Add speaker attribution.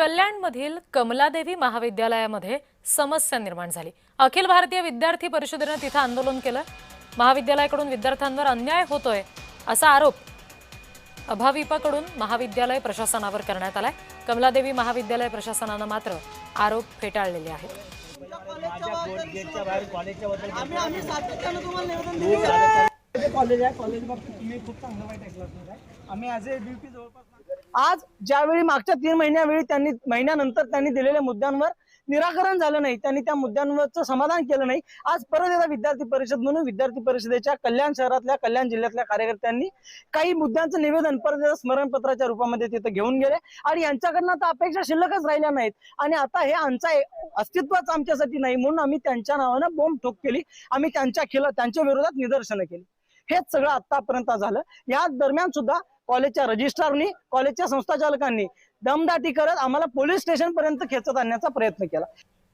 Speaker 1: कल्याणमधील कमलादेवी महाविद्यालयामध्ये समस्या निर्माण झाली। अखिल भारतीय विद्यार्थी परिषदेने तिथे आंदोलन केलं। महाविद्यालयाकडून विद्यार्थ्यांवर अन्याय होतोय असा आरोप अभाविपकडून महाविद्यालय प्रशासनावर करण्यात आलाय। कमलादेवी महाविद्यालय प्रशासनाने मात्र आरोप फेटाळलेले आहेत।
Speaker 2: आज ज्यावेळी मागच्या 3 महिन्यानंतर त्यांनी दिलेल्या मुद्द्यांवर निराकरण झालं नाही, त्यांनी त्या मुद्द्यांवरचं समाधान केलं नाही। आज परत एकदा विद्यार्थी परिषद म्हणून विद्यार्थी परिषदेच्या कल्याण शहरातल्या कल्याण जिल्ह्यातल्या कार्यकर्त्यांनी काही मुद्द्यांचं निवेदन परत एकदा स्मरणपत्राच्या रूपामध्ये तिथे घेऊन गेले आणि यांच्याकडनं आता अपेक्षा शिल्लकच राहिल्या नाहीत आणि आता हे आमचा अस्तित्वच आमच्यासाठी नाही म्हणून आम्ही त्यांच्या नावानं बॉम्ब ठोक केली। आम्ही त्यांच्या विरोधात निदर्शनं केली। हेच सगळं आतापर्यंत झालं। या दरम्यान सुद्धा कॉलेजच्या रजिस्ट्रारनी, कॉलेजच्या संस्थाचालकांनी दमदाटी करत आम्हाला पोलीस स्टेशन पर्यंत खेचत आणण्याचा प्रयत्न केला।